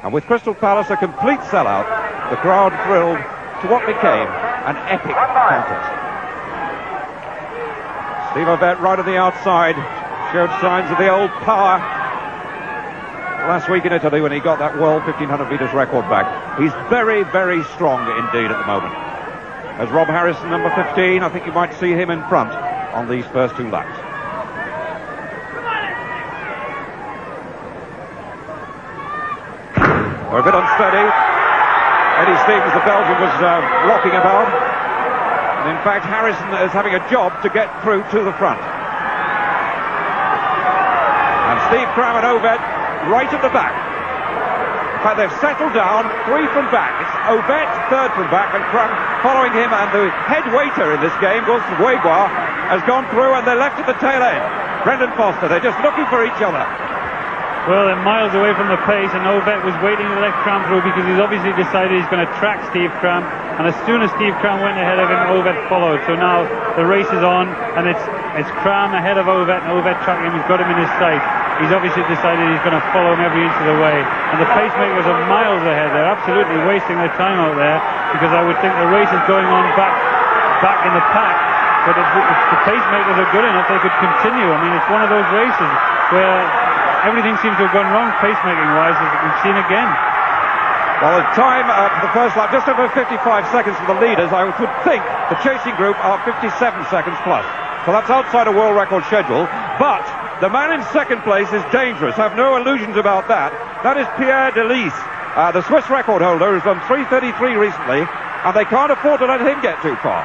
And with Crystal Palace a complete sellout, the crowd thrilled to what became an epic contest. Steve Ovett right on the outside showed signs of the old power last week in Italy when he got that world 1500 metres record back. He's very, very strong indeed at the moment. As Rob Harrison, number 15, I think you might see him in front on these first two laps. They're a bit unsteady. Eddie Stevens, the Belgian, was rocking about. And in fact, Harrison is having a job to get through to the front. And Steve Cram and Ovett right at the back. In fact, they've settled down, three from back. It's Ovett, third from back, and Cram following him. And the head waiter in this game, Gautam Weghwar, has gone through, and they're left at the tail end. Brendan Foster, they're just looking for each other. Well, they're miles away from the pace, and Ovett was waiting to let Cram through because he's obviously decided he's going to track Steve Cram, and as soon as Steve Cram went ahead of him, Ovett followed. So now the race is on, and it's Cram ahead of Ovett, and Ovett tracking him. He's got him in his sight. He's obviously decided he's going to follow him every inch of the way, and the pacemakers are miles ahead. They're absolutely wasting their time out there because I would think the race is going on back in the pack, but if the pacemakers are good enough, they could continue. I mean, it's one of those races where everything seems to have gone wrong pacemaking-wise, as we've seen again. Well, the time for the first lap, just over 55 seconds for the leaders. I would think the chasing group are 57 seconds plus. So that's outside a world record schedule. But the man in second place is dangerous. Have no illusions about that. That is Pierre Delis, the Swiss record holder, who's done 3:33 recently, and they can't afford to let him get too far.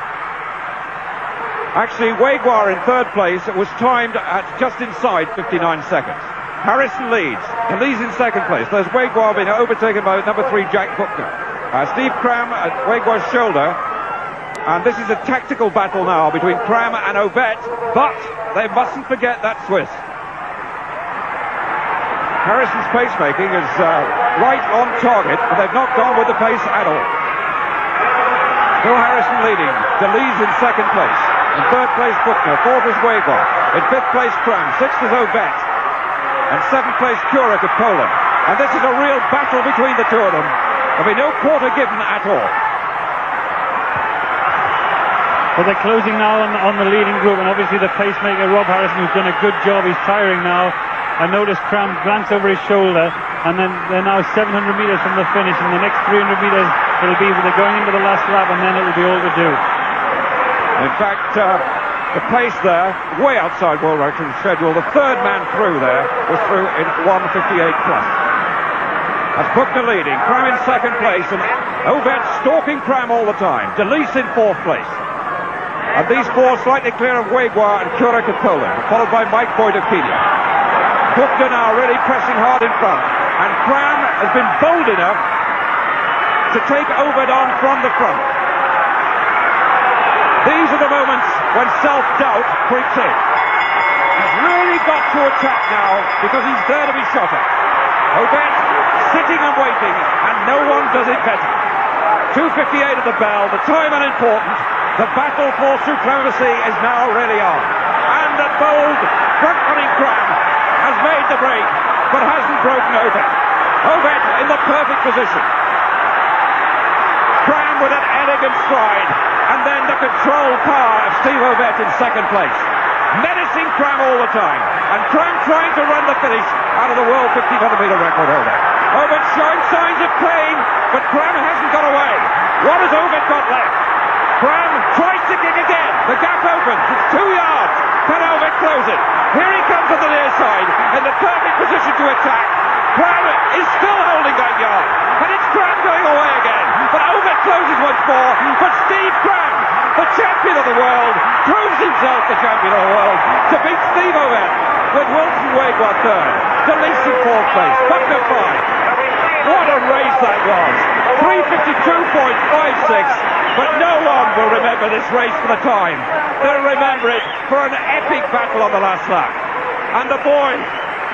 Actually, Weghwar in third place. It was timed at just inside 59 seconds. Harrison leads. Delis in second place. There's Weghwar being overtaken by number 3 Jack Buckner. Steve Cram at Weghwar's shoulder. And this is a tactical battle now between Cram and Ovett, but they mustn't forget that Swiss. Harrison's pacemaking is right on target, but they've not gone with the pace at all. Still Harrison leading. Delis in second place. In third place Buckner. Fourth is Weghwar. In fifth place Cram. Sixth is Ovett. And seventh place Kurek of Poland. And this is a real battle between the two of them. There'll be no quarter given at all. But they're closing now on the leading group, and obviously the pacemaker Rob Harrison, who's done a good job. He's tiring now. I noticed Cram glance over his shoulder, and then they're now 700 metres from the finish. In the next 300 metres it'll be they're going into the last lap, and then it'll be all to do. In fact, the pace there, way outside world record schedule. The third man through there was through in 1:58 plus. That's Buckner leading, Cram in second place, and Ovett stalking Cram all the time. Delis in fourth place. And these four slightly clear of Weghwar and Kurek of Poland, followed by Mike Boyd of Kenya. Buckner now really pressing hard in front, and Cram has been bold enough to take Ovett on from the front. These are the moments when self-doubt creeps in. He's really got to attack now because he's there to be shot at. Ovett sitting and waiting, and no one does it better. 2:58 at the bell, the time unimportant. The battle for supremacy is now really on. And the bold, front-running Cram has made the break, but hasn't broken Ovett. Ovett in the perfect position. Cram with an elegant stride, and then the control power of Steve Ovett in second place. Menacing Cram all the time, and Cram trying to run the finish out of the world 1500 metre record holder. Ovett showing signs of pain, but Cram hasn't got away. What has Ovett got left? Cram tries to kick again. The gap opens. It's 2 yards. Can Ovett close it? Here he comes on the near side in the perfect position to attack. Cram is still holding that yard, and it's Cram going away again. But Ovett closes once more. But Steve Cram, the champion of the world, proves himself the champion of the world to beat Steve Ovett with Wilson Weghwar third, Delis in fourth place, Buckner 5. What a race that was! 3:52.56, but no one will remember this race for the time. They'll remember it for an epic battle on the last lap. And the boy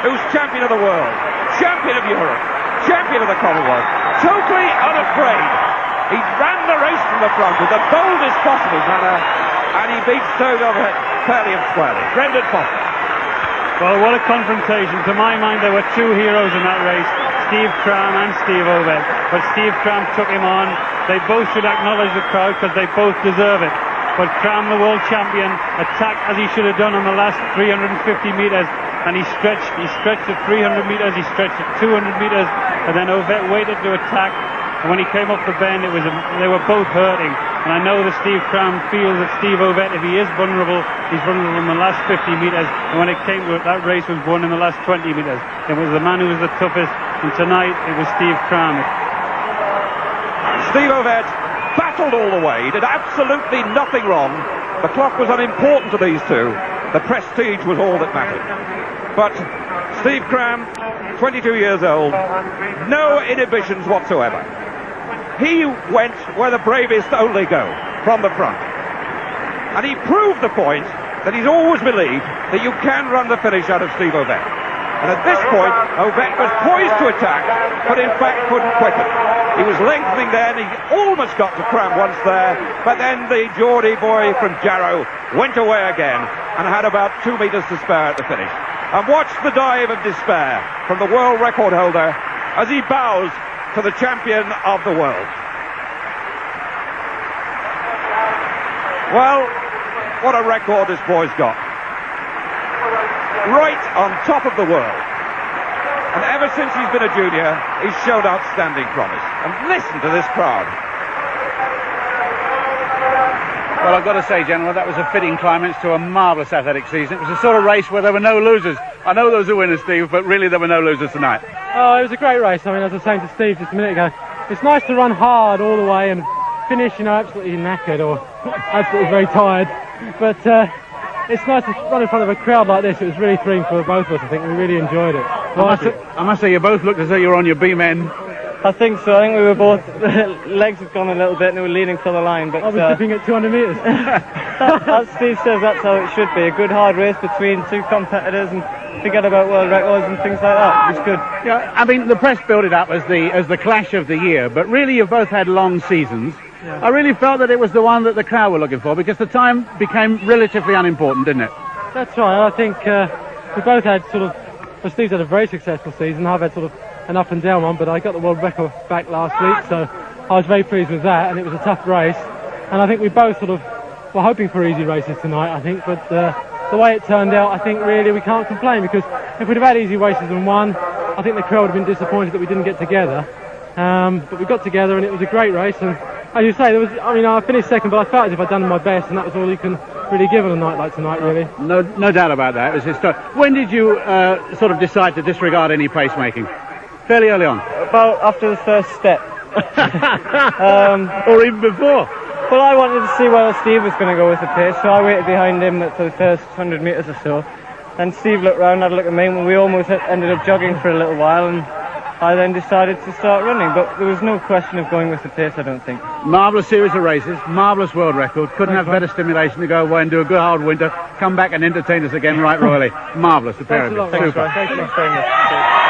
who's champion of the world, champion of Europe, champion of the Commonwealth, totally unafraid. He ran the race from the front with the boldest possible manner, and he beats Steve Ovett fairly and squarely. Brendan Foster. Well, what a confrontation. To my mind, there were two heroes in that race. Steve Cram and Steve Ovett, but Steve Cram took him on. They both should acknowledge the crowd because they both deserve it. But Cram, the world champion, attacked as he should have done on the last 350 metres, and he stretched at 300 metres, he stretched at 200 metres, and then Ovett waited to attack, and when he came up the bend, they were both hurting. And I know that Steve Cram feels that Steve Ovett, if he is vulnerable, he's vulnerable in the last 50 metres, and when it came to it, that race was won in the last 20 metres. It was the man who was the toughest, and tonight it was Steve Cram. Steve Ovett battled all the way, did absolutely nothing wrong. The clock was unimportant to these two. The prestige was all that mattered. But Steve Cram, 22 years old, no inhibitions whatsoever. He went where the bravest only go, from the front. And he proved the point that he's always believed that you can run the finish out of Steve Ovett. And at this point, Ovett was poised to attack, but in fact couldn't quicken. He was lengthening then, he almost got to Cram once there, but then the Geordie boy from Jarrow went away again and had about 2 metres to spare at the finish. And watch the dive of despair from the world record holder as he bows to the champion of the world. Well, what a record this boy's got. Right on top of the world. And ever since he's been a junior, he's shown outstanding promise. And listen to this crowd. Well, I've got to say, gentlemen, that was a fitting climax to a marvellous athletic season. It was a sort of race where there were no losers. I know there was a winner, Steve, but really there were no losers tonight. Oh, it was a great race. I mean, as I was saying to Steve just a minute ago, it's nice to run hard all the way and finish, absolutely knackered or absolutely very tired. But it's nice to run in front of a crowd like this. It was really thrilling for both of us. I think we really enjoyed it. I must say, you both looked as though you were on your beam end. I think so. I think we were both, legs had gone a little bit and we were leaning for the line. But I was dipping at 200 metres. As Steve says, that's how it should be. A good hard race between two competitors and forget about world records and things like that. It was good. Yeah, I mean, the press built it up as the clash of the year, but really you've both had long seasons. Yeah. I really felt that it was the one that the crowd were looking for because the time became relatively unimportant, didn't it? That's right. I think we both had well, Steve's had a very successful season. I've had an up and down one, but I got the world record back last week, so I was very pleased with that, and it was a tough race. And I think we both were hoping for easy races tonight, I think, but the way it turned out, I think really we can't complain, because if we'd have had easy races and won, I think the crowd would have been disappointed that we didn't get together. But we got together and it was a great race, and as you say, I finished second, but I felt as if I'd done my best, and that was all you can really give on a night like tonight, really. No doubt about that. It was historic. When did you sort of decide to disregard any pacemaking? Fairly early on? About after the first step. Or even before? Well, I wanted to see whether Steve was going to go with the pace, so I waited behind him for the first 100 metres or so. And Steve looked round, had a look at me, and we almost ended up jogging for a little while, and I then decided to start running, but there was no question of going with the pace, I don't think. Marvellous series of races, marvellous world record. Couldn't have better stimulation to go away and do a good hard winter, come back and entertain us again right royally. Marvellous, apparently. Thanks very much.